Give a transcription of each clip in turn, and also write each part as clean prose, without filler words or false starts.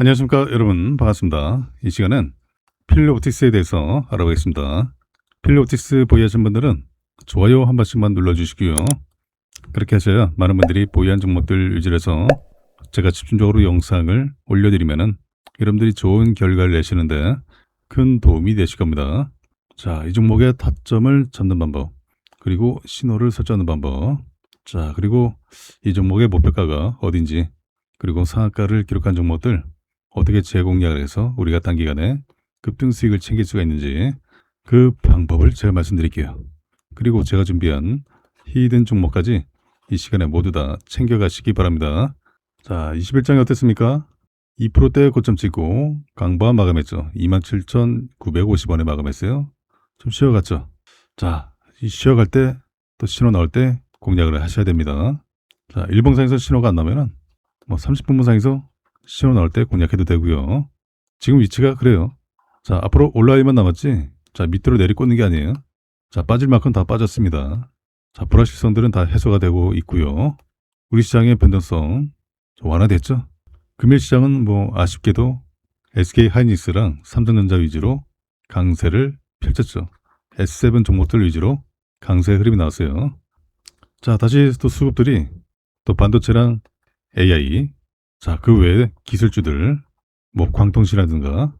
안녕하십니까 여러분, 반갑습니다. 이 시간은 필로옵티스에 대해서 알아보겠습니다. 필로옵티스 보유하신 분들은 좋아요 한 번씩만 눌러주시고요. 그렇게 하셔야 많은 분들이 보유한 종목들 위주로 해서 제가 집중적으로 영상을 올려드리면은 여러분들이 좋은 결과를 내시는데 큰 도움이 되실 겁니다. 자, 이 종목의 타점을 잡는 방법, 그리고 신호를 설정하는 방법, 자, 그리고 이 종목의 목표가가 어딘지, 그리고 상한가를 기록한 종목들 어떻게 재공략을 해서 우리가 단기간에 급등 수익을 챙길 수가 있는지 그 방법을 제가 말씀드릴게요. 그리고 제가 준비한 히든 종목까지 이 시간에 모두 다 챙겨가시기 바랍니다. 자, 21장이 어땠습니까? 2%대 고점 찍고 강보한 마감했죠. 27,950원에 마감했어요. 좀 쉬어갔죠. 자, 이 쉬어갈 때 또 신호 나올 때 공략을 하셔야 됩니다. 자, 일봉상에서 신호가 안 나오면은 30분봉상에서 신호 나올 때 공략해도 되고요. 지금 위치가 그래요. 자, 앞으로 올라가기만 남았지. 자, 밑으로 내리꽂는 게 아니에요. 자, 빠질 만큼 다 빠졌습니다. 자, 불확실성들은 다 해소가 되고 있고요. 우리 시장의 변동성 완화됐죠. 금일 시장은 아쉽게도 SK 하이닉스랑 삼성전자 위주로 강세를 펼쳤죠. S7 종목들 위주로 강세 흐름이 나왔어요. 자, 다시 또 수급들이 또 반도체랑 AI, 자, 그 외에 기술주들, 광통시라든가,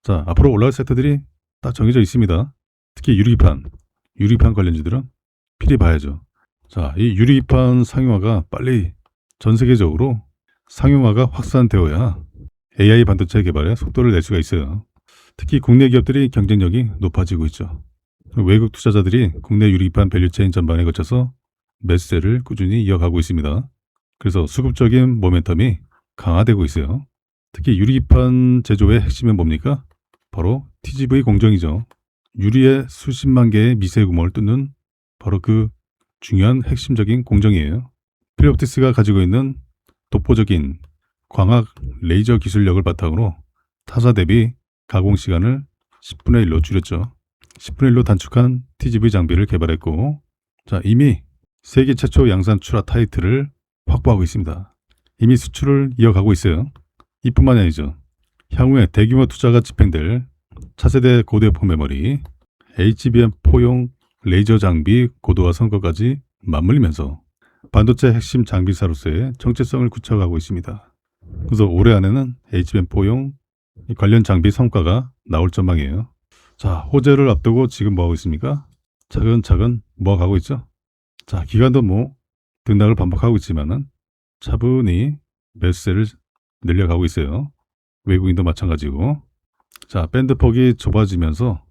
자, 앞으로 올라갈 섹터들이 딱 정해져 있습니다. 특히 유리기판 관련주들은 필히 봐야죠. 자, 이 유리기판 상용화가 빨리 전 세계적으로 상용화가 확산되어야 AI 반도체 개발에 속도를 낼 수가 있어요. 특히 국내 기업들이 경쟁력이 높아지고 있죠. 외국 투자자들이 국내 유리기판 밸류체인 전반에 거쳐서 매수세를 꾸준히 이어가고 있습니다. 그래서 수급적인 모멘텀이 강화되고 있어요. 특히 유리기판 제조의 핵심은 뭡니까? 바로 TGV 공정이죠. 유리의 수십만 개의 미세 구멍을 뚫는 바로 그 중요한 핵심적인 공정이에요. 필로옵티스가 가지고 있는 독보적인 광학 레이저 기술력을 바탕으로 타사 대비 가공 시간을 10분의 1로 줄였죠. 10분의 1로 단축한 TGV 장비를 개발했고, 자, 이미 세계 최초 양산 출하 타이틀을 확보하고 있습니다. 이미 수출을 이어가고 있어요. 이뿐만이 아니죠. 향후에 대규모 투자가 집행될 차세대 고대포 메모리, HBM4용 레이저 장비 고도화 성과까지 맞물리면서 반도체 핵심 장비사로서의 정체성을 굳혀가고 있습니다. 그래서 올해 안에는 HBM4용 관련 장비 성과가 나올 전망이에요. 자, 호재를 앞두고 지금 뭐하고 있습니까? 차근차근 모아가고 있죠. 자, 기간도 등락을 반복하고 있지만은 차분히 매수세를 늘려가고 있어요. 외국인도 마찬가지고. 자, 밴드 폭이 좁아지면서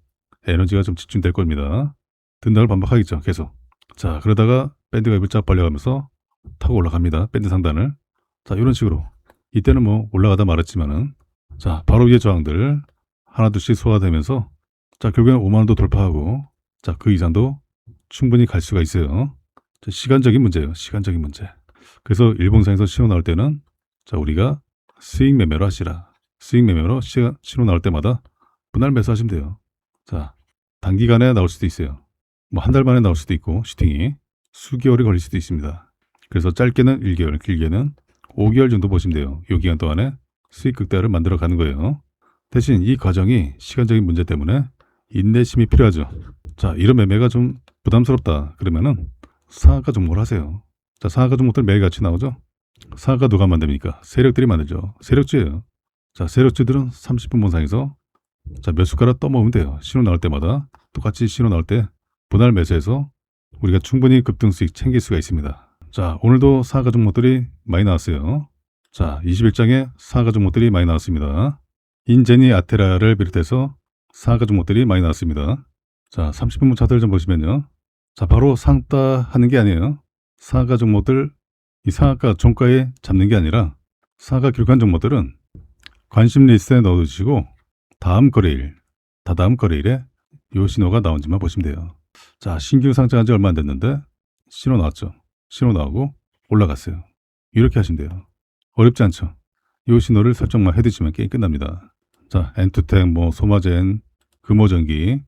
에너지가 좀 집중될 겁니다. 등락을 반복하겠죠, 계속. 자, 그러다가 밴드가 물짝 벌려가면서 타고 올라갑니다. 밴드 상단을. 자, 이런 식으로. 이때는 올라가다 말았지만은, 자, 바로 위에 저항들 하나둘씩 소화되면서, 자, 결국엔 5만원도 돌파하고, 자, 그 이상도 충분히 갈 수가 있어요. 자, 시간적인 문제예요. 시간적인 문제. 그래서 일봉상에서 신호 나올 때는, 자, 우리가 스윙 매매로 하시라. 스윙 매매로 신호 나올 때마다 분할 매수하시면 돼요. 자, 단기간에 나올 수도 있어요. 한 달 만에 나올 수도 있고, 슈팅이 수개월이 걸릴 수도 있습니다. 그래서 짧게는 1개월, 길게는 5개월 정도 보시면 돼요. 이 기간 동안에 수익 극대화를 만들어 가는 거예요. 대신 이 과정이 시간적인 문제 때문에 인내심이 필요하죠. 자, 이런 매매가 좀 부담스럽다 그러면은 상한가 종목을 하세요. 자, 상한가 종목들 매일 같이 나오죠. 상한가 누가 만듭니까? 세력들이 만들죠. 세력주예요. 자, 세력주들은 30분 봉상에서 자, 몇 숟가락 떠먹으면 돼요. 신호 나올 때마다 똑같이 신호 나올 때 분할 매수해서 우리가 충분히 급등 수익 챙길 수가 있습니다. 자, 오늘도 상한가 종목들이 많이 나왔어요. 자, 21장에 상한가 종목들이 많이 나왔습니다. 인제니 아테라를 비롯해서 상한가 종목들이 많이 나왔습니다. 자, 30분 차트를 좀 보시면요. 자, 바로 상따 하는 게 아니에요. 상한가 종목들, 이 상한가 종가에 잡는 게 아니라 상한가 기록한 종목들은 관심 리스트에 넣어두시고 다다음 거래일에 이 신호가 나온지만 보시면 돼요. 자, 신규 상장한 지 얼마 안 됐는데 신호 나왔죠. 신호 나오고 올라갔어요. 이렇게 하시면 돼요. 어렵지 않죠. 이 신호를 설정만 해두시면 게임 끝납니다. 자, 엔투텍, 소마젠, 금호전기.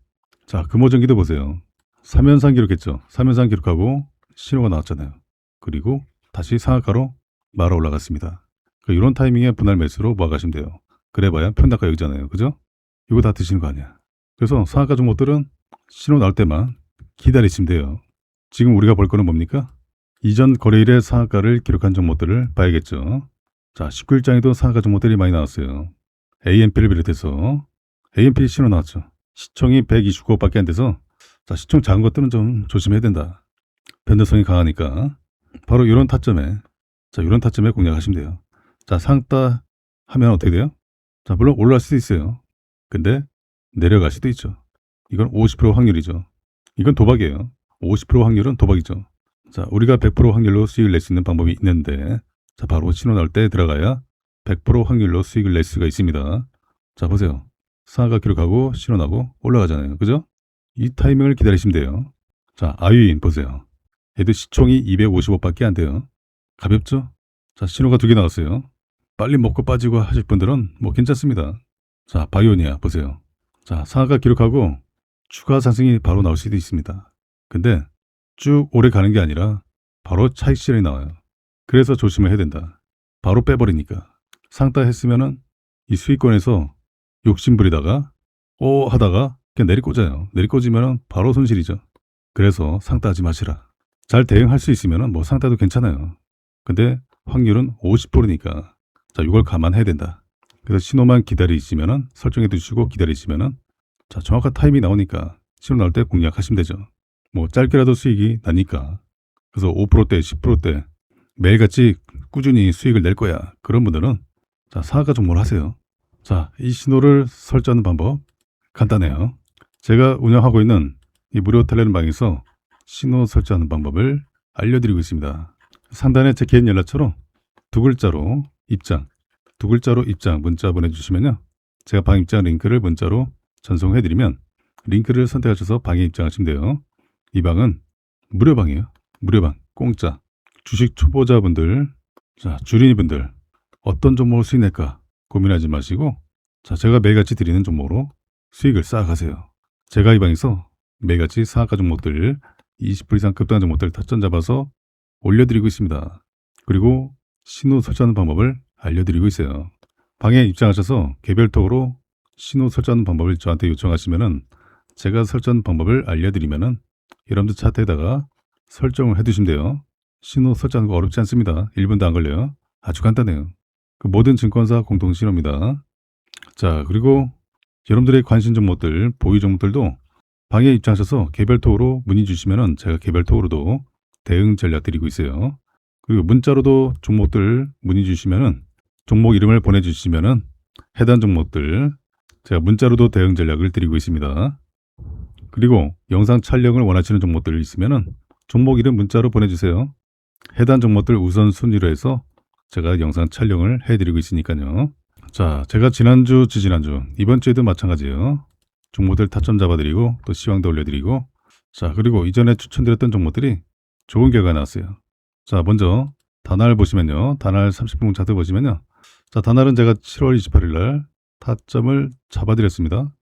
자, 금호전기도 보세요. 3연상 기록했죠. 3연상 기록하고 신호가 나왔잖아요. 그리고 다시 상한가로 말아 올라갔습니다. 이런 타이밍에 분할 매수로 모아가시면 돼요. 그래봐야 편단가 여기잖아요. 그죠? 이거 다 드시는 거 아니야. 그래서 상한가 종목들은 신호 나올 때만 기다리시면 돼요. 지금 우리가 볼 거는 뭡니까? 이전 거래일의 상한가를 기록한 종목들을 봐야겠죠. 자, 19일장에도 상한가 종목들이 많이 나왔어요. AMP를 비롯해서 AMP 신호 나왔죠. 시총이 129억밖에 안 돼서 자, 시총 작은 것들은 좀 조심해야 된다. 변동성이 강하니까 바로 이런 타점에 이런 타점에 공략하시면 돼요. 자, 상따 하면 어떻게 돼요? 자, 물론 올라갈 수도 있어요. 근데 내려갈 수도 있죠. 이건 50% 확률이죠. 이건 도박이에요. 50% 확률은 도박이죠. 자, 우리가 100% 확률로 수익을 낼 수 있는 방법이 있는데 자, 바로 신호 나올 때 들어가야 100% 확률로 수익을 낼 수가 있습니다. 자, 보세요. 상하가 기록하고 신호 나고 올라가잖아요. 그죠? 이 타이밍을 기다리시면 돼요. 자, 아유인 보세요. 얘도 시총이 250억밖에 안 돼요. 가볍죠? 자, 신호가 2개 나왔어요. 빨리 먹고 빠지고 하실 분들은 뭐 괜찮습니다. 자, 바이오니아 보세요. 자, 상하가 기록하고 추가 상승이 바로 나올 수도 있습니다. 근데 쭉 오래 가는 게 아니라 바로 차익 실현이 나와요. 그래서 조심을 해야 된다. 바로 빼버리니까. 상따 했으면은 이 수익권에서 욕심 부리다가 하다가 그냥 내리꽂아요. 내리꽂으면은 바로 손실이죠. 그래서 상따하지 마시라. 잘 대응할 수 있으면은 뭐 상따도 괜찮아요. 근데 확률은 50%니까 자, 이걸 감안해야 된다. 그래서 신호만 기다리시면은 설정해 두시고 기다리시면은 자, 정확한 타임이 나오니까 신호 나올 때 공략하시면 되죠. 뭐 짧게라도 수익이 나니까. 그래서 5%대, 10%대 매일같이 꾸준히 수익을 낼 거야. 그런 분들은 자, 상한가 종목을 하세요. 자, 이 신호를 설정하는 방법 간단해요. 제가 운영하고 있는 이 무료 텔레그램방에서 신호 설정하는 방법을 알려드리고 있습니다. 상단에 제 개인 연락처로 두 글자로 입장 문자 보내주시면요. 제가 방 입장 링크를 문자로 전송해드리면 링크를 선택하셔서 방에 입장하시면 돼요. 이 방은 무료방이에요. 무료방, 공짜. 주식 초보자분들, 자, 주린이분들 어떤 종목을 수익 낼까 고민하지 마시고 자, 제가 매일같이 드리는 종목으로 수익을 쌓아가세요. 제가 이 방에서 매일같이 상한가 종목들 20% 이상 급등한 종목들 타점 잡아서 올려드리고 있습니다. 그리고 신호 설정하는 방법을 알려드리고 있어요. 방에 입장하셔서 개별톡으로 신호 설정하는 방법을 저한테 요청하시면은 제가 설정 방법을 알려드리면은 여러분들 차트에다가 설정을 해두시면 돼요. 신호 설정하는 거 어렵지 않습니다. 1분도 안 걸려요. 아주 간단해요. 그 모든 증권사 공통 신호입니다. 자, 그리고 여러분들의 관심 종목들, 보유 종목들도 방에 입장하셔서 개별톡으로 문의 주시면은 제가 개별톡으로도 대응 전략 드리고 있어요. 그리고 문자로도 종목들 문의 주시면은 종목 이름을 보내주시면은 해당 종목들 제가 문자로도 대응 전략을 드리고 있습니다. 그리고 영상 촬영을 원하시는 종목들 있으면은 종목 이름 문자로 보내주세요. 해당 종목들 우선순위로 해서 제가 영상 촬영을 해드리고 있으니까요. 자, 제가 지난주, 지지난주, 이번 주에도 마찬가지예요. 종목들 타점 잡아드리고 또 시황도 올려드리고 자, 그리고 이전에 추천드렸던 종목들이 좋은 결과 나왔어요. 자, 먼저 다날 보시면요. 다날 30분 차트 보시면요. 자, 다날은 제가 7월 28일 날 타점을 잡아드렸습니다.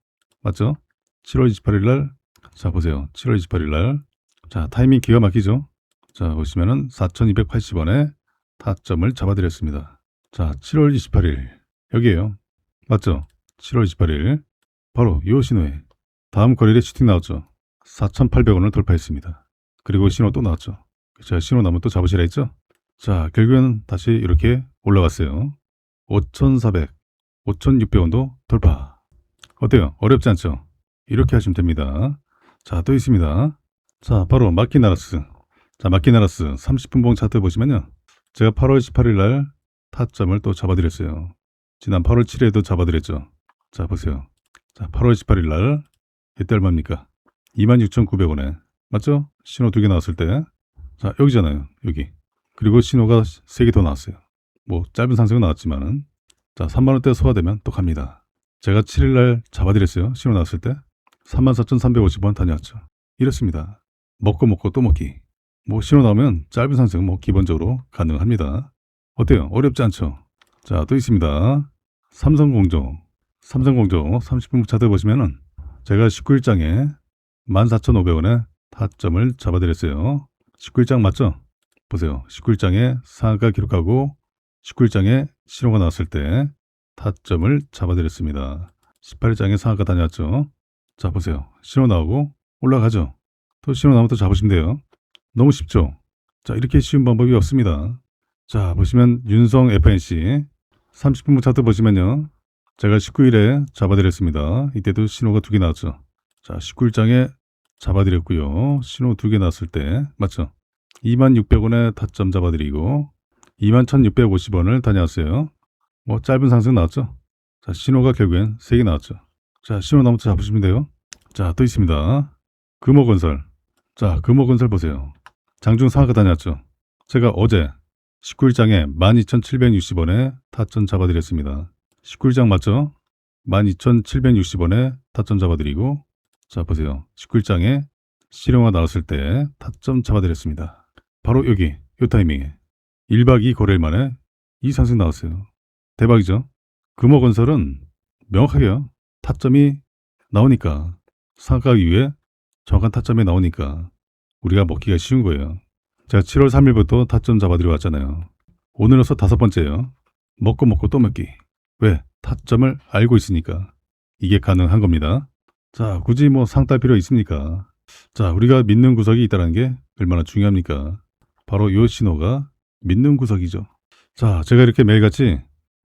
맞죠? 7월 28일 날 자, 보세요. 7월 28일 날 자, 타이밍 기가 막히죠? 자, 보시면은 4,280원에 타점을 잡아드렸습니다. 자, 7월 28일 여기에요. 맞죠? 7월 28일 바로 이 신호에 다음 거래일에 슈팅 나왔죠. 4,800원을 돌파했습니다. 그리고 신호 또 나왔죠. 자, 신호 나면 또 잡으시라 했죠? 자, 결국에는 다시 이렇게 올라갔어요. 5,400, 5,600원도 돌파. 어때요? 어렵지 않죠? 이렇게 하시면 됩니다. 자, 또 있습니다. 자, 바로 마키나라스. 자, 마키나라스 30분봉 차트 보시면요. 제가 8월 18일 날 타점을 또 잡아드렸어요. 지난 8월 7일에도 잡아드렸죠. 자, 보세요. 자, 8월 18일 날 이때 얼마입니까? 26,900원에 맞죠? 신호 2개 나왔을 때 자, 여기잖아요. 여기. 그리고 신호가 3개 더 나왔어요. 뭐 짧은 상승은 나왔지만은 자, 3만원대 소화되면 또 갑니다. 제가 7일날 잡아드렸어요. 신호 나왔을 때 34,350원 다녀왔죠. 이렇습니다. 먹고 또 먹기. 뭐 신호 나오면 짧은 상승 뭐 기본적으로 가능합니다. 어때요? 어렵지 않죠? 자, 또 있습니다. 삼성공조 30분 차트 보시면은 제가 19일장에 14,500원에 타점을 잡아드렸어요. 19일장 맞죠? 보세요. 19일장에 상한가 기록하고 19일장에 신호가 나왔을 때 타점을 잡아드렸습니다. 18일장에 상한가 다녀왔죠. 자, 보세요. 신호 나오고 올라가죠. 또 신호 나오면 또 잡으시면 돼요. 너무 쉽죠? 자, 이렇게 쉬운 방법이 없습니다. 자, 보시면 윤성 FNC 30분무 차트 보시면요. 제가 19일에 잡아드렸습니다. 이때도 신호가 2개 나왔죠. 자, 19일장에 잡아드렸고요. 신호 2개 나왔을 때 맞죠? 26,600원에 타점 잡아드리고 21,650원을 다녀왔어요. 뭐 짧은 상승 나왔죠. 자, 신호가 결국엔 3개 나왔죠. 자, 신호 나오면 잡으시면 돼요. 자, 또 있습니다. 금호건설. 자, 금호건설 보세요. 장중 상하가 다녔죠. 제가 어제 19일장에 12,760원에 타점 잡아드렸습니다. 19일장 맞죠? 12,760원에 타점 잡아드리고, 자, 보세요. 19일장에 실용화 나왔을 때 타점 잡아드렸습니다. 바로 여기, 이 타이밍에 1박 2 거래일 만에 이 상승 나왔어요. 대박이죠? 금호건설은 명확하게요. 타점이 나오니까, 상가 이후에 정확한 타점이 나오니까 우리가 먹기가 쉬운 거예요. 제가 7월 3일부터 타점 잡아드려 왔잖아요. 오늘로서 5번째예요. 먹고 또 먹기. 왜? 타점을 알고 있으니까 이게 가능한 겁니다. 자, 굳이 뭐 상 딸 필요 있습니까? 자, 우리가 믿는 구석이 있다는 게 얼마나 중요합니까? 바로 이 신호가 믿는 구석이죠. 자, 제가 이렇게 매일같이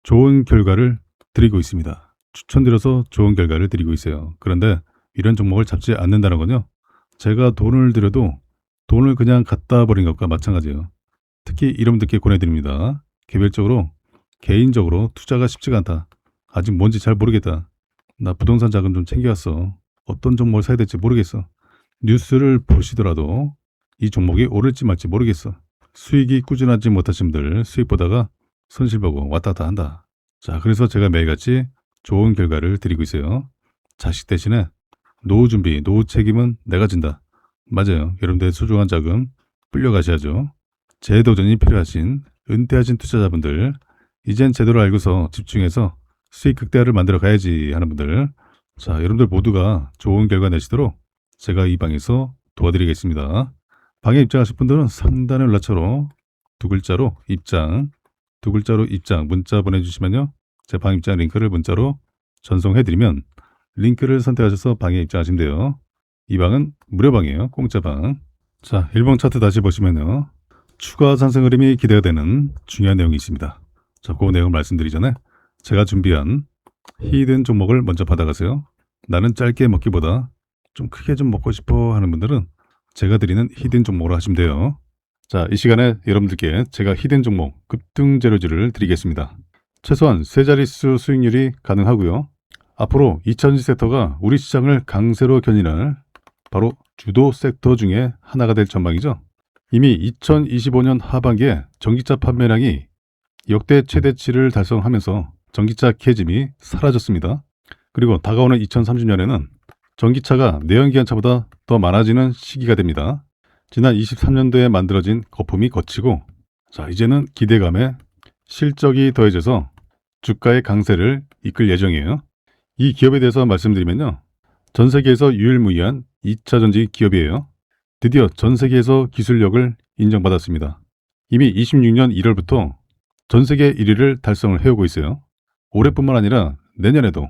좋은 결과를 드리고 있습니다. 추천드려서 좋은 결과를 드리고 있어요. 그런데 이런 종목을 잡지 않는다는 건요. 제가 돈을 들여도 돈을 그냥 갖다 버린 것과 마찬가지예요. 특히 이름듣게 권해드립니다. 개별적으로, 개인적으로 투자가 쉽지가 않다. 아직 뭔지 잘 모르겠다. 나 부동산 자금 좀 챙겨왔어. 어떤 종목을 사야 될지 모르겠어. 뉴스를 보시더라도 이 종목이 오를지 말지 모르겠어. 수익이 꾸준하지 못하신 분들 수익 보다가 손실 보고 왔다 갔다 한다. 자, 그래서 제가 매일같이 좋은 결과를 드리고 있어요. 자식 대신에 노후 준비, 노후 책임은 내가 진다. 맞아요. 여러분들의 소중한 자금 불려가셔야죠. 재도전이 필요하신 은퇴하신 투자자분들, 이젠 제대로 알고서 집중해서 수익 극대화를 만들어 가야지 하는 분들, 자, 여러분들 모두가 좋은 결과 내시도록 제가 이 방에서 도와드리겠습니다. 방에 입장하실 분들은 상단의 연락처로 2글자로 입장, 2글자로 입장 문자 보내주시면요. 제 방 입장 링크를 문자로 전송해드리면 링크를 선택하셔서 방에 입장하시면 돼요. 이 방은 무료방이에요. 공짜방. 자, 일봉 차트 다시 보시면요. 추가 상승 흐름이 기대가 되는 중요한 내용이 있습니다. 자, 그 내용을 말씀드리기 전에 제가 준비한 히든 종목을 먼저 받아가세요. 나는 짧게 먹기보다 좀 크게 좀 먹고 싶어 하는 분들은 제가 드리는 히든 종목으로 하시면 돼요. 자, 이 시간에 여러분들께 제가 히든 종목 급등 재료주를 드리겠습니다. 최소한 3자릿수 수익률이 가능하고요. 앞으로 2000지 섹터가 우리 시장을 강세로 견인할 바로 주도 섹터 중에 하나가 될 전망이죠. 이미 2025년 하반기에 전기차 판매량이 역대 최대치를 달성하면서 전기차 캐즘이 사라졌습니다. 그리고 다가오는 2030년에는 전기차가 내연기관차보다 더 많아지는 시기가 됩니다. 지난 23년도에 만들어진 거품이 거치고, 자, 이제는 기대감에 실적이 더해져서 주가의 강세를 이끌 예정이에요. 이 기업에 대해서 말씀드리면요. 전 세계에서 유일무이한 2차 전지 기업이에요. 드디어 전 세계에서 기술력을 인정받았습니다. 이미 26년 1월부터 전 세계 1위를 달성을 해오고 있어요. 올해뿐만 아니라 내년에도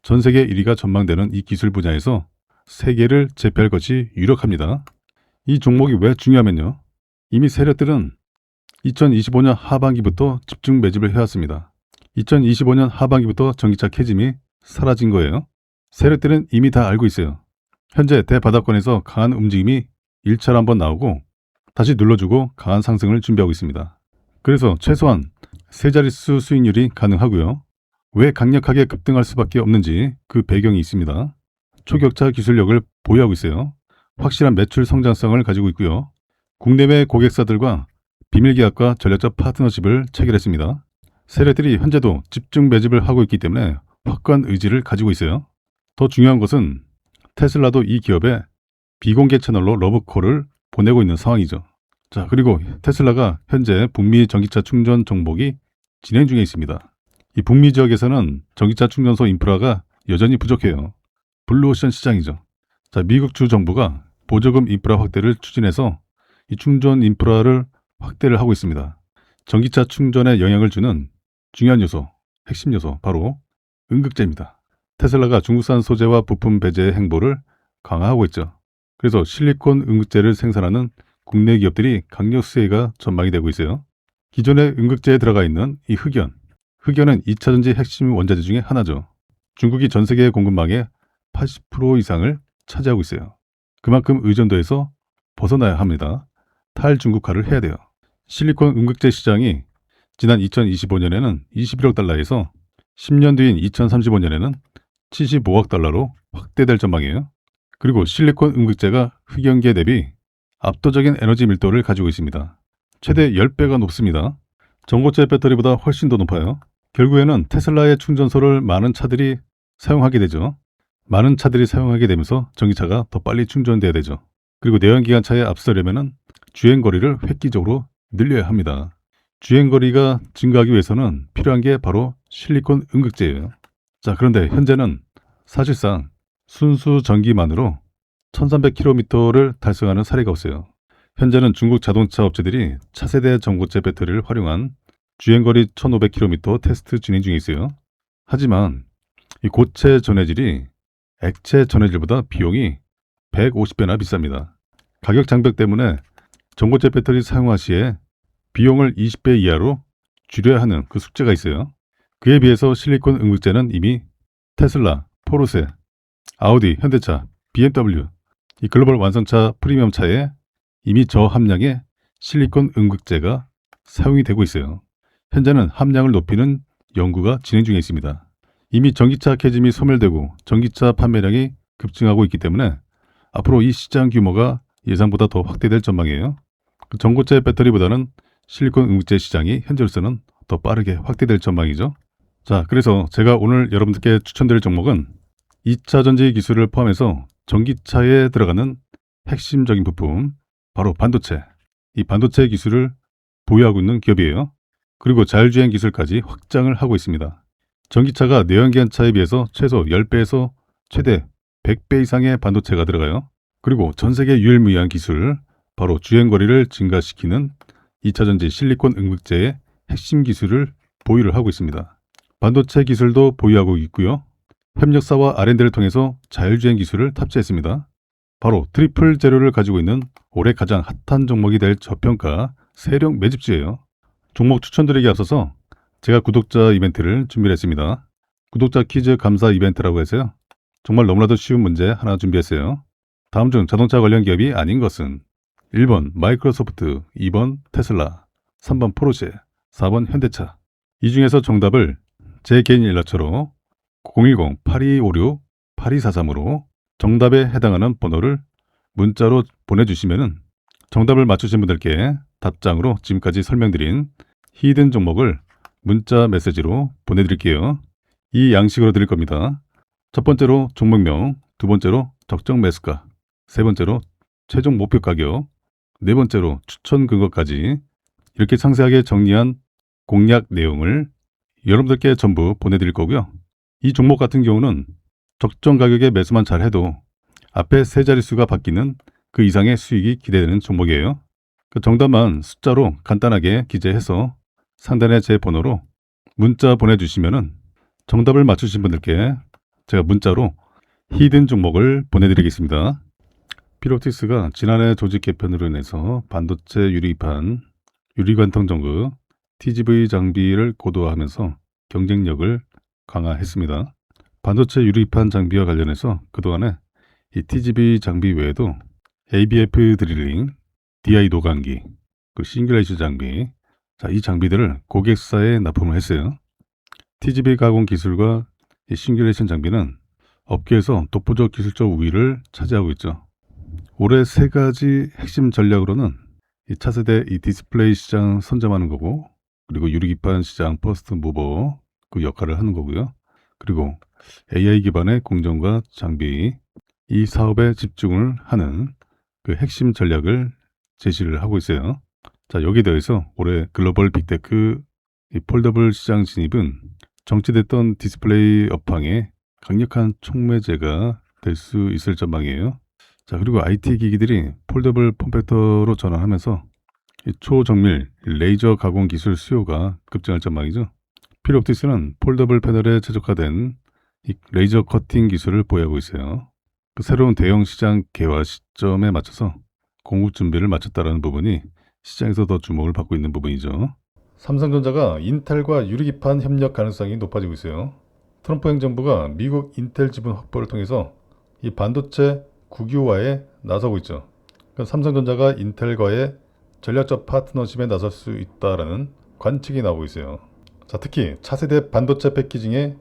전 세계 1위가 전망되는 이 기술 분야에서 세계를 제패할 것이 유력합니다. 이 종목이 왜 중요하면요. 이미 세력들은 2025년 하반기부터 집중 매집을 해왔습니다. 2025년 하반기부터 전기차 캐즘이 사라진 거예요. 세력들은 이미 다 알고 있어요. 현재 대바닥권에서 강한 움직임이 1차로 한번 나오고 다시 눌러주고 강한 상승을 준비하고 있습니다. 그래서 최소한 3자릿수 수익률이 가능하고요. 왜 강력하게 급등할 수밖에 없는지 그 배경이 있습니다. 초격차 기술력을 보유하고 있어요. 확실한 매출 성장성을 가지고 있고요. 국내외 고객사들과 비밀계약과 전략적 파트너십을 체결했습니다. 세력들이 현재도 집중 매집을 하고 있기 때문에 확고한 의지를 가지고 있어요. 더 중요한 것은 테슬라도 이 기업에 비공개 채널로 러브콜을 보내고 있는 상황이죠. 자, 그리고 테슬라가 현재 북미 전기차 충전 정복이 진행 중에 있습니다. 이 북미 지역에서는 전기차 충전소 인프라가 여전히 부족해요. 블루오션 시장이죠. 자, 미국 주 정부가 보조금 인프라 확대를 추진해서 이 충전 인프라를 확대를 하고 있습니다. 전기차 충전에 영향을 주는 중요한 요소, 핵심 요소 바로 음극재입니다. 테슬라가 중국산 소재와 부품 배제 행보를 강화하고 있죠. 그래서 실리콘 음극재를 생산하는 국내 기업들이 강력 수혜가 전망이 되고 있어요. 기존의 음극재에 들어가 있는 이 흑연은 2차전지 핵심 원자재 중에 하나죠. 중국이 전 세계 공급망의 80% 이상을 차지하고 있어요. 그만큼 의존도에서 벗어나야 합니다. 탈중국화를 해야 돼요. 실리콘 음극재 시장이 지난 2025년에는 21억 달러에서 10년 뒤인 2035년에는 75억 달러로 확대될 전망이에요. 그리고 실리콘 음극재가 흑연계 대비 압도적인 에너지 밀도를 가지고 있습니다. 최대 10배가 높습니다. 전고체 배터리보다 훨씬 더 높아요. 결국에는 테슬라의 충전소를 많은 차들이 사용하게 되죠. 많은 차들이 사용하게 되면서 전기차가 더 빨리 충전돼야 되죠. 그리고 내연기관차에 앞서려면 주행거리를 획기적으로 늘려야 합니다. 주행거리가 증가하기 위해서는 필요한 게 바로 실리콘 음극재예요. 자, 그런데 현재는 사실상 순수 전기만으로 1300km를 달성하는 사례가 없어요. 현재는 중국 자동차 업체들이 차세대 전고체 배터리를 활용한 주행거리 1500km 테스트 진행 중에 있어요. 하지만 이 고체 전해질이 액체 전해질보다 비용이 150배나 비쌉니다. 가격 장벽 때문에 전고체 배터리 사용화 시에 비용을 20배 이하로 줄여야 하는 그 숙제가 있어요. 그에 비해서 실리콘 음극재는 이미 테슬라, 포르쉐, 아우디, 현대차, BMW, 이 글로벌 완성차 프리미엄 차에 이미 저함량의 실리콘 음극재가 사용이 되고 있어요. 현재는 함량을 높이는 연구가 진행 중에 있습니다. 이미 전기차 캐즘이 소멸되고 전기차 판매량이 급증하고 있기 때문에 앞으로 이 시장 규모가 예상보다 더 확대될 전망이에요. 전고체 배터리보다는 실리콘 음극재 시장이 현재로서는 더 빠르게 확대될 전망이죠. 자, 그래서 제가 오늘 여러분들께 추천드릴 종목은 2차 전지 기술을 포함해서 전기차에 들어가는 핵심적인 부품, 바로 반도체. 이 반도체 기술을 보유하고 있는 기업이에요. 그리고 자율주행 기술까지 확장을 하고 있습니다. 전기차가 내연기관차에 비해서 최소 10배에서 최대 100배 이상의 반도체가 들어가요. 그리고 전 세계 유일무이한 기술, 바로 주행거리를 증가시키는 2차전지 실리콘 음극재의 핵심 기술을 보유를 하고 있습니다. 반도체 기술도 보유하고 있고요. 협력사와 R&D를 통해서 자율주행 기술을 탑재했습니다. 바로 트리플 재료를 가지고 있는 올해 가장 핫한 종목이 될 저평가 세력 매집주예요. 종목 추천드리기 앞서서 제가 구독자 이벤트를 준비를 했습니다. 구독자 퀴즈 감사 이벤트라고 해서요. 정말 너무나도 쉬운 문제 하나 준비했어요. 다음 중 자동차 관련 기업이 아닌 것은 1번 마이크로소프트, 2번 테슬라, 3번 포르쉐, 4번 현대차. 이 중에서 정답을 제 개인 연락처로 010-8256-8243으로 정답에 해당하는 번호를 문자로 보내주시면 정답을 맞추신 분들께 답장으로 지금까지 설명드린 히든 종목을 문자 메시지로 보내드릴게요. 이 양식으로 드릴 겁니다. 첫 번째로 종목명, 두 번째로 적정 매수가, 세 번째로 최종 목표 가격, 네 번째로 추천 근거까지 이렇게 상세하게 정리한 공략 내용을 여러분들께 전부 보내드릴 거고요. 이 종목 같은 경우는 적정 가격에 매수만 잘 해도 앞에 세 자릿수가 바뀌는 그 이상의 수익이 기대되는 종목이에요. 그 정답만 숫자로 간단하게 기재해서 상단에 제 번호로 문자 보내주시면 정답을 맞추신 분들께 제가 문자로 히든 종목을 보내드리겠습니다. 필로틱스가 지난해 조직 개편으로 인해서 반도체 유리판, 유리관통 전구, TGV 장비를 고도화하면서 경쟁력을 강화했습니다. 반도체 유리판 장비와 관련해서 그동안에 이 TGV 장비 외에도 ABF 드릴링, DI 노광기, 그 싱귤레이션 장비, 자, 이 장비들을 고객사에 납품을 했어요. TGV 가공 기술과 이 싱귤레이션 장비는 업계에서 독보적 기술적 우위를 차지하고 있죠. 올해 세 가지 핵심 전략으로는 이 차세대 이 디스플레이 시장 선점하는 거고, 그리고 유리기판 시장 퍼스트 무버 그 역할을 하는 거고요. 그리고 AI 기반의 공정과 장비, 이 사업에 집중을 하는 그 핵심 전략을 제시를 하고 있어요. 자, 여기에 대해서 올해 글로벌 빅테크 이 폴더블 시장 진입은 정체됐던 디스플레이 업황에 강력한 촉매제가 될 수 있을 전망이에요. 자, 그리고 IT 기기들이 폴더블 폼팩터로 전환하면서 이 초정밀 레이저 가공 기술 수요가 급증할 전망이죠. 필옵티스는 폴더블 패널에 최적화된 이 레이저 커팅 기술을 보유하고 있어요. 그 새로운 대형 시장 개화 시점에 맞춰서 공급 준비를 마쳤다는 부분이 시장에서 더 주목을 받고 있는 부분이죠. 삼성전자가 인텔과 유리기판 협력 가능성이 높아지고 있어요. 트럼프 행정부가 미국 인텔 지분 확보를 통해서 이 반도체 국유화에 나서고 있죠. 그러니까 삼성전자가 인텔과의 전략적 파트너십에 나설 수 있다라는 관측이 나오고 있어요. 자, 특히 차세대 반도체 패키징에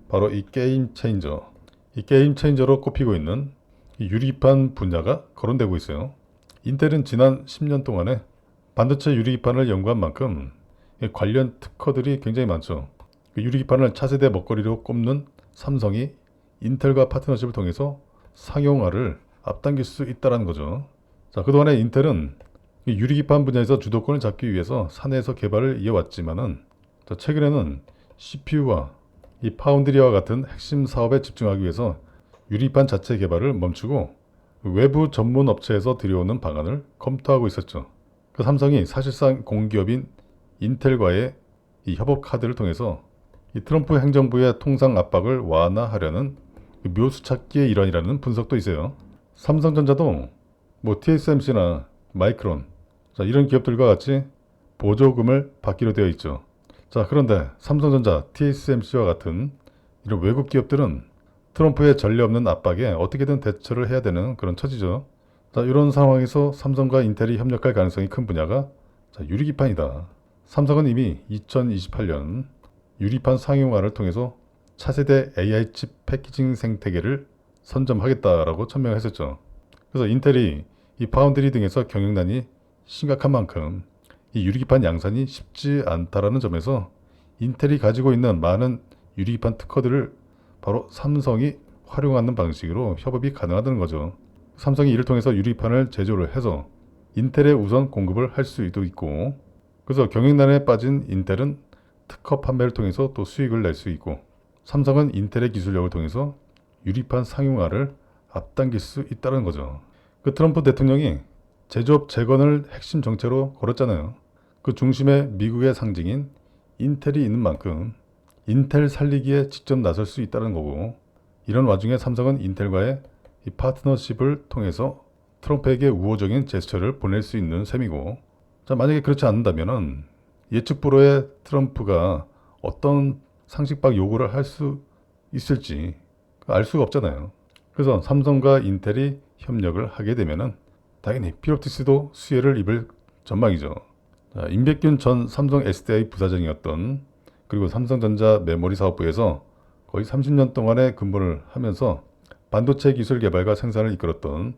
바로 이 게임 체인저로 꼽히고 있는 이 유리기판 분야가 거론되고 있어요. 인텔은 지난 10년 동안에 반도체 유리기판을 연구한 만큼 관련 특허들이 굉장히 많죠. 유리기판을 차세대 먹거리로 꼽는 삼성이 인텔과 파트너십을 통해서 상용화를 앞당길 수 있다는 거죠. 자, 그동안에 인텔은 유리기판 분야에서 주도권을 잡기 위해서 사내에서 개발을 이어왔지만은 최근에는 CPU와 이 파운드리와 같은 핵심 사업에 집중하기 위해서 유리판 자체 개발을 멈추고 외부 전문 업체에서 들여오는 방안을 검토하고 있었죠. 그 삼성이 사실상 공기업인 인텔과의 이 협업 카드를 통해서 이 트럼프 행정부의 통상 압박을 완화하려는 묘수 찾기의 일환이라는 분석도 있어요. 삼성전자도 뭐 TSMC나 마이크론 이런 기업들과 같이 보조금을 받기로 되어 있죠. 자, 그런데 삼성전자, TSMC와 같은 이런 외국 기업들은 트럼프의 전례 없는 압박에 어떻게든 대처를 해야 되는 그런 처지죠. 자, 이런 상황에서 삼성과 인텔이 협력할 가능성이 큰 분야가 유리기판이다. 삼성은 이미 2028년 유리판 상용화를 통해서 차세대 AI 칩 패키징 생태계를 선점하겠다라고 천명했었죠. 그래서 인텔이 이 파운드리 등에서 경영난이 심각한 만큼 이 유리기판 양산이 쉽지 않다라는 점에서 인텔이 가지고 있는 많은 유리기판 특허들을 바로 삼성이 활용하는 방식으로 협업이 가능하다는 거죠. 삼성이 이를 통해서 유리기판을 제조를 해서 인텔에 우선 공급을 할 수도 있고, 그래서 경영난에 빠진 인텔은 특허 판매를 통해서 또 수익을 낼 수 있고, 삼성은 인텔의 기술력을 통해서 유리판 상용화를 앞당길 수 있다는 거죠. 그 트럼프 대통령이 제조업 재건을 핵심 정체로 걸었잖아요. 그 중심에 미국의 상징인 인텔이 있는 만큼 인텔 살리기에 직접 나설 수 있다는 거고, 이런 와중에 삼성은 인텔과의 이 파트너십을 통해서 트럼프에게 우호적인 제스처를 보낼 수 있는 셈이고, 자, 만약에 그렇지 않는다면은 예측 불허의 트럼프가 어떤 상식박 요구를 할 수 있을지 알 수가 없잖아요. 그래서 삼성과 인텔이 협력을 하게 되면은 당연히 필옵티스도 수혜를 입을 전망이죠. 자, 임백균 전 삼성 SDI 부사장이었던, 그리고 삼성전자 메모리 사업부에서 거의 30년 동안의 근무를 하면서 반도체 기술 개발과 생산을 이끌었던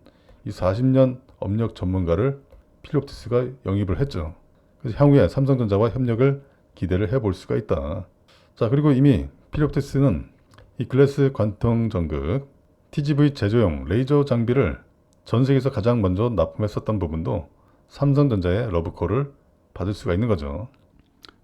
이 40년 업력 전문가를 필옵티스가 영입을 했죠. 그래서 향후에 삼성전자와 협력을 기대를 해볼 수가 있다. 자, 그리고 이미 필옵티스는 이 글래스 관통 전극 TGV 제조용 레이저 장비를 전 세계에서 가장 먼저 납품했었던 부분도 삼성전자의 러브콜을 받을 수가 있는 거죠.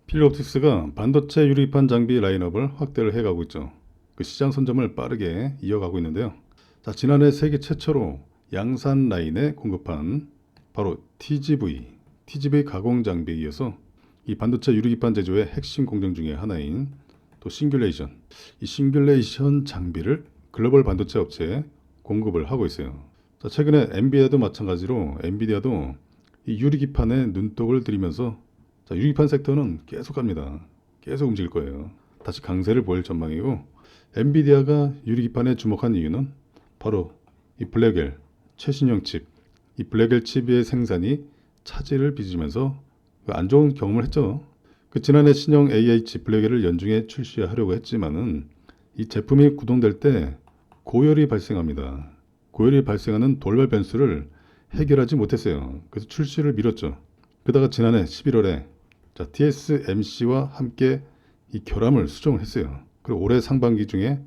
필옵티스가 반도체 유리판 장비 라인업을 확대를 해가고 있죠. 그 시장 선점을 빠르게 이어가고 있는데요. 자, 지난해 세계 최초로 양산 라인에 공급한 바로 TGV 가공 장비에 이어서 이 반도체 유리기판 제조의 핵심 공정 중에 하나인 또 이 싱귤레이션 장비를 글로벌 반도체 업체에 공급을 하고 있어요. 자, 최근에 엔비디아도 마찬가지로 엔비디아도 이 유리기판에 눈독을 들이면서 유리기판 섹터는 계속 갑니다. 계속 움직일 거예요. 다시 강세를 보일 전망이고, 엔비디아가 유리기판에 주목한 이유는 바로 이 블랙엘 최신형 칩, 이 블랙엘 칩의 생산이 차질을 빚으면서 안 좋은 경험을 했죠. 그 지난해 신형 AI 칩 블랙엘을 연중에 출시하려고 했지만은 이 제품이 구동될 때 고열이 발생합니다. 고열이 발생하는 돌발 변수를 해결하지 못했어요. 그래서 출시를 미뤘죠. 그러다가 지난해 11월에 TSMC와 함께 이 결함을 수정을 했어요. 그리고 올해 상반기 중에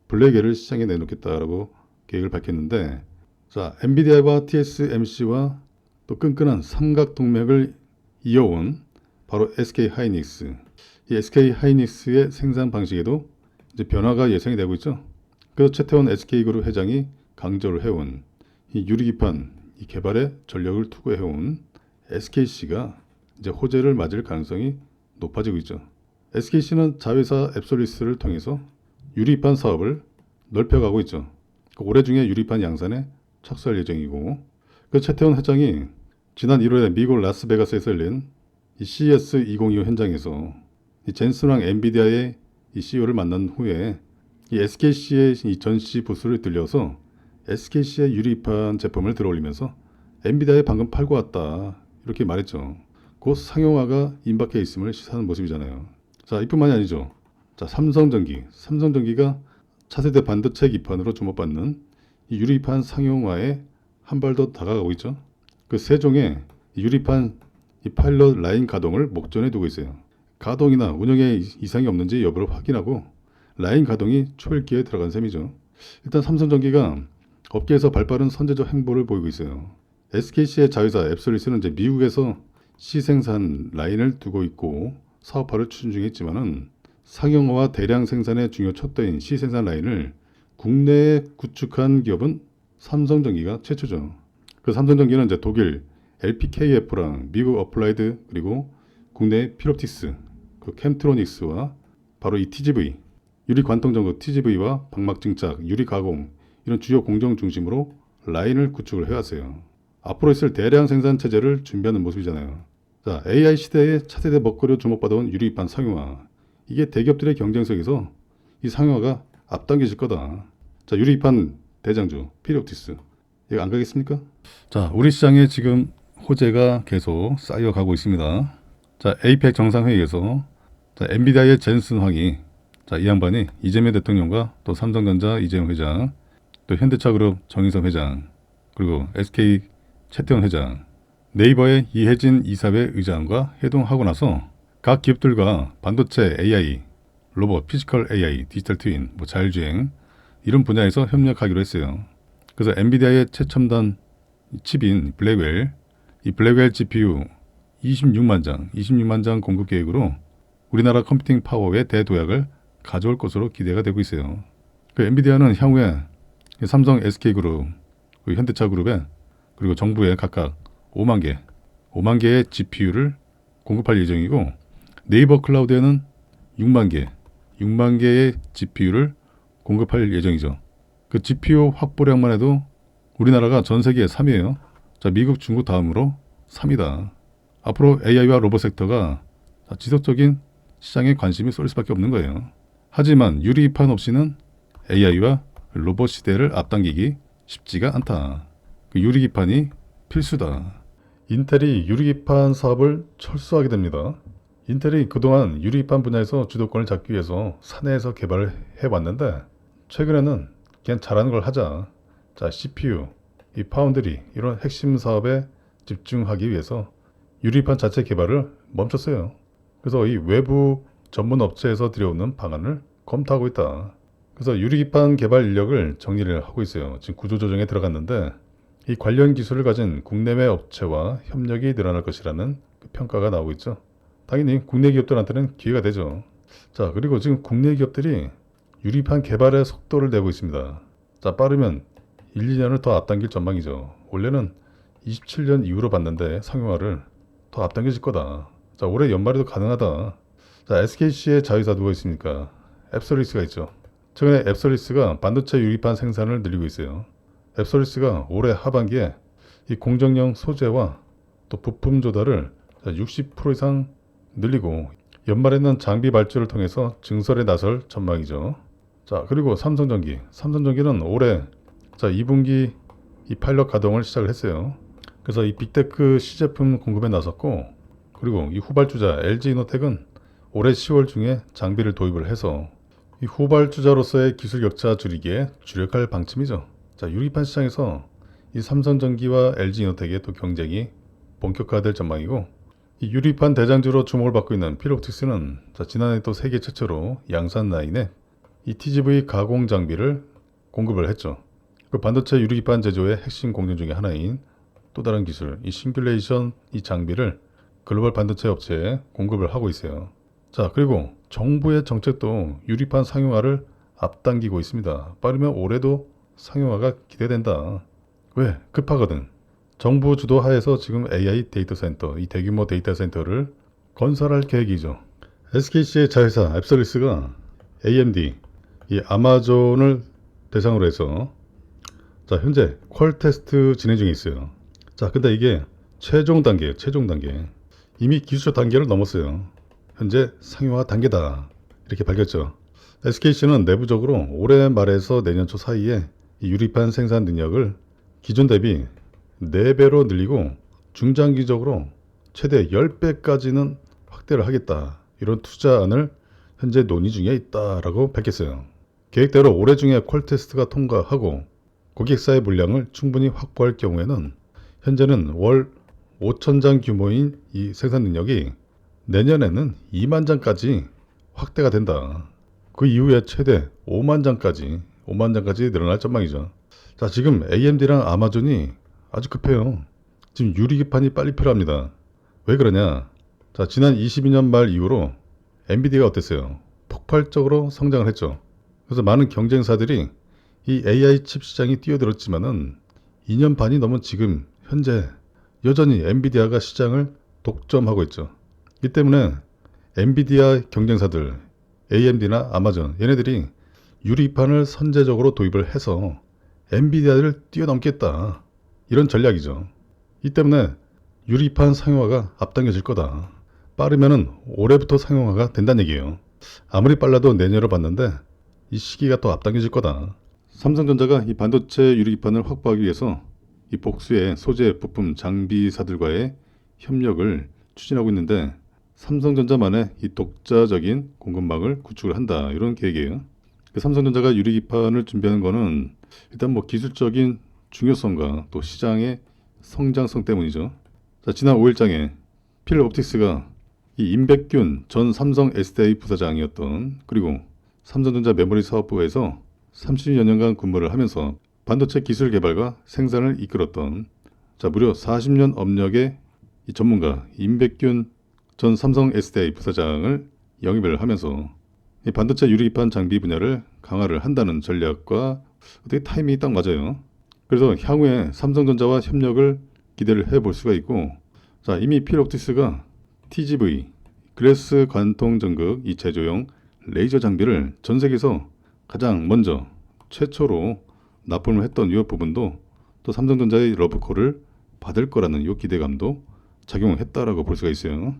블랙엘을 시장에 내놓겠다라고 계획을 밝혔는데, 자, 엔비디아와 TSMC와 또 끈끈한 삼각 동맥을 이어온 바로 SK 하이닉스. 이 SK 하이닉스의 생산 방식에도 이제 변화가 예상이 되고 있죠. 그래서 최태원 SK그룹 회장이 강조를 해온 이 유리기판 이 개발에 전력을 투구해온 SKC가 이제 호재를 맞을 가능성이 높아지고 있죠. SKC는 자회사 앱솔리스를 통해서 유리판 사업을 넓혀가고 있죠. 올해 중에 유리판 양산에 착수할 예정이고, 그 최태원 회장이 지난 1월에 미국 라스베가스에서 열린 이 CES 2025 현장에서 이 젠슨왕 엔비디아의 이 CEO를 만난 후에 이 SKC의 이 전시 부스를 들려서 SKC의 유리판 제품을 들어올리면서 엔비디아에 방금 팔고 왔다 이렇게 말했죠. 곧 상용화가 임박해 있음을 시사하는 모습이잖아요. 자, 이뿐만이 아니죠. 자, 삼성전기가 차세대 반도체 기판으로 주목받는 이 유리판 상용화에 한 발 더 다가가고 있죠. 그 세종의 유리판 이 파일럿 라인 가동을 목전에 두고 있어요. 가동이나 운영에 이상이 없는지 여부를 확인하고 라인 가동이 초읽기에 들어간 셈이죠. 일단 삼성전기가 업계에서 발빠른 선제적 행보를 보이고 있어요. SKC의 자회사 앱솔리스는 이제 미국에서 시생산 라인을 두고 있고 사업화를 추진 중에 있지만은 상용화와 대량 생산의 중요 촛대인 시생산 라인을 국내에 구축한 기업은 삼성전기가 최초죠. 그 삼성전기는 이제 독일 LPKF랑 미국 어플라이드 그리고 국내 필옵틱스, 그 캠트로닉스와 바로 이 TGV, 유리 관통전구 TGV와 방막 증착, 유리 가공 이런 주요 공정 중심으로 라인을 구축을 해왔어요. 앞으로 있을 대량 생산 체제를 준비하는 모습이잖아요. 자, AI 시대의 차세대 먹거리로 주목받아온 유리판 상용화. 이게 대기업들의 경쟁력에서 이 상용화가 앞당겨질 거다. 자, 유리판 대장주 필옵틱스. 이거 안 가겠습니까? 자, 우리 시장에 지금 호재가 계속 쌓여가고 있습니다. 자, 에이펙 정상회의에서 자, 엔비디아의 젠슨 황이 자, 이 양반이 이재명 대통령과 또 삼성전자 이재용 회장, 또 현대차그룹 정의선 회장, 그리고 SK 최태원 회장, 네이버의 이혜진 이사회 의장과 회동하고 나서 각 기업들과 반도체 AI, 로봇, 피지컬 AI, 디지털 트윈, 자율주행 이런 분야에서 협력하기로 했어요. 그래서 엔비디아의 최첨단 칩인 블랙웰, 이 블랙웰 GPU 26만 장 공급 계획으로 우리나라 컴퓨팅 파워의 대도약을 가져올 것으로 기대가 되고 있어요. 그 엔비디아는 향후에 삼성, SK그룹, 현대차그룹에 그리고 정부에 각각 5만 개의 GPU를 공급할 예정이고 네이버 클라우드에는 6만 개의 GPU를 공급할 예정이죠. 그 GPU 확보량만 해도 우리나라가 전 세계 3위예요. 자, 미국, 중국 다음으로 3위다. 앞으로 AI와 로봇 섹터가 지속적인 시장에 관심이 쏠릴 수밖에 없는 거예요. 하지만 유리판 없이는 AI와 로봇 시대를 앞당기기 쉽지가 않다. 그 유리기판이 필수다. 인텔이 유리기판 사업을 철수하게 됩니다. 인텔이 그동안 유리기판 분야에서 주도권을 잡기 위해서 사내에서 개발을 해왔는데 최근에는 그냥 잘하는 걸 하자. 자, CPU, 이 파운드리 이런 핵심 사업에 집중하기 위해서 유리판 자체 개발을 멈췄어요. 그래서 이 외부 전문 업체에서 들여오는 방안을 검토하고 있다. 그래서 유리기판 개발 인력을 정리를 하고 있어요. 지금 구조조정에 들어갔는데 이 관련 기술을 가진 국내외 업체와 협력이 늘어날 것이라는 평가가 나오고 있죠. 당연히 국내 기업들한테는 기회가 되죠. 자, 그리고 지금 국내 기업들이 유리판 개발의 속도를 내고 있습니다. 자, 빠르면 1, 2년을 더 앞당길 전망이죠. 원래는 27년 이후로 봤는데 상용화를 더 앞당겨질 거다. 자, 올해 연말에도 가능하다. 자, SKC의 자회사 누가 있습니까? 앱솔리스가 있죠. 최근에 앱솔리스가 반도체 유리판 생산을 늘리고 있어요. 앱솔리스가 올해 하반기에 이 공정형 소재와 또 부품 조달을 60% 이상 늘리고 연말에는 장비 발주를 통해서 증설에 나설 전망이죠. 자, 그리고 삼성전기는 올해 2분기 이 파일럿 가동을 시작을 했어요. 그래서 이 빅테크 시제품 공급에 나섰고, 그리고 이 후발주자 LG이노텍은 올해 10월 중에 장비를 도입을 해서 이 후발주자로서의 기술 격차 줄이기에 주력할 방침이죠. 자, 유리판 시장에서 이 삼성전기와 LG이노텍의 또 경쟁이 본격화될 전망이고, 이 유리판 대장주로 주목을 받고 있는 필옵틱스는 지난해 또 세계 최초로 양산 라인에 이 TGV 가공 장비를 공급을 했죠. 그 반도체 유리기판 제조의 핵심 공정 중에 하나인 또 다른 기술, 이 싱귤레이션 이 장비를 글로벌 반도체 업체에 공급을 하고 있어요. 자, 그리고 정부의 정책도 유리판 상용화를 앞당기고 있습니다. 빠르면 올해도 상용화가 기대된다. 왜? 급하거든. 정부 주도 하에서 지금 AI 데이터 센터, 이 대규모 데이터 센터를 건설할 계획이죠. SKC의 자회사 앱솔리스가 AMD, 이 아마존을 대상으로 해서 자, 현재 퀄 테스트 진행 중에 있어요. 자, 근데 이게 최종 단계예요. 최종 단계. 이미 기술적 단계를 넘었어요. 현재 상용화 단계다. 이렇게 밝혔죠. SKC는 내부적으로 올해 말에서 내년 초 사이에 이 유리판 생산 능력을 기존 대비 4배로 늘리고 중장기적으로 최대 10배까지는 확대를 하겠다. 이런 투자안을 현재 논의 중에 있다라고 밝혔어요. 계획대로 올해 중에 퀄 테스트가 통과하고 고객사의 물량을 충분히 확보할 경우에는 현재는 월 5,000장 규모인 이 생산 능력이 내년에는 2만 장까지 확대가 된다. 그 이후에 최대 5만 장까지 늘어날 전망이죠. 자, 지금 AMD랑 아마존이 아주 급해요. 지금 유리기판이 빨리 필요합니다. 왜 그러냐? 자, 지난 22년 말 이후로 엔비디아가 어땠어요? 폭발적으로 성장을 했죠. 그래서 많은 경쟁사들이 이 AI 칩 시장이 뛰어들었지만은 2년 반이 넘은 지금 현재 여전히 엔비디아가 시장을 독점하고 있죠. 이 때문에 엔비디아 경쟁사들 AMD나 아마존 얘네들이 유리판을 선제적으로 도입을 해서 엔비디아를 뛰어넘겠다. 이런 전략이죠. 이 때문에 유리판 상용화가 앞당겨질 거다. 빠르면은 올해부터 상용화가 된다는 얘기예요. 아무리 빨라도 내년으로 봤는데 이 시기가 또 앞당겨질 거다. 삼성전자가 이 반도체 유리판을 확보하기 위해서 이 복수의 소재, 부품, 장비사들과의 협력을 추진하고 있는데 삼성전자만의 이 독자적인 공급망을 구축을 한다. 이런 계획이에요. 삼성전자가 유리기판을 준비하는 거는 일단 뭐 기술적인 중요성과 또 시장의 성장성 때문이죠. 자, 지난 5일장에 필옵틱스가 이 임백균 전 삼성 SDI 부사장이었던 그리고 삼성전자 메모리 사업부에서 30여 년간 근무를 하면서 반도체 기술 개발과 생산을 이끌었던 자, 무려 40년 업력의 이 전문가 임백균 전 삼성 SDI 부사장을 영입을 하면서 이 반도체 유리기판 장비 분야를 강화를 한다는 전략과 어떻게 타이밍이 딱 맞아요. 그래서 향후에 삼성전자와 협력을 기대를 해볼 수가 있고 자, 이미 필옵틱스가 TGV 그래스 관통 전극 이 제조용 레이저 장비를 전 세계에서 가장 먼저 최초로 납품을 했던 이 부분도 또 삼성전자의 러브콜을 받을 거라는 이 기대감도 작용을 했다라고 볼 수가 있어요.